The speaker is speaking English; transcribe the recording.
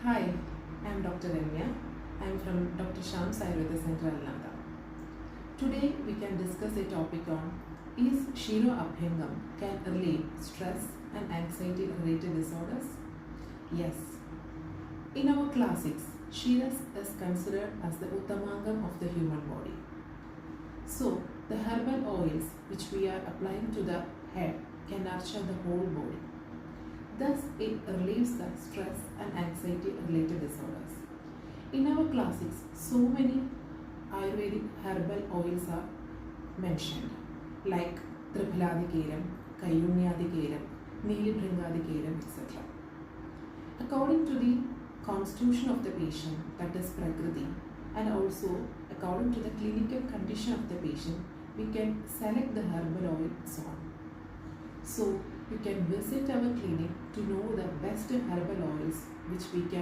Hi, I am Dr. Ramya. I am from Dr. Sham's Ayurveda Center, Alnada. Today we can discuss a topic on is Shiro Abhyangam can relieve stress and anxiety related disorders? Yes. In our classics, Shiras is considered as the Uttamangam of the human body. So, the herbal oils which we are applying to the head can nurture the whole body. Thus, it relieves the stress and anxiety related disorders. In our classics, so many Ayurvedic herbal oils are mentioned, like Triphaladikeram, Kayunyadikeram, Neelibhringgadikeram, etc. According to the constitution of the patient, that is Prakriti, and also according to the clinical condition of the patient, we can select the herbal oils on. So, you can visit our clinic to know the best herbal oils which we can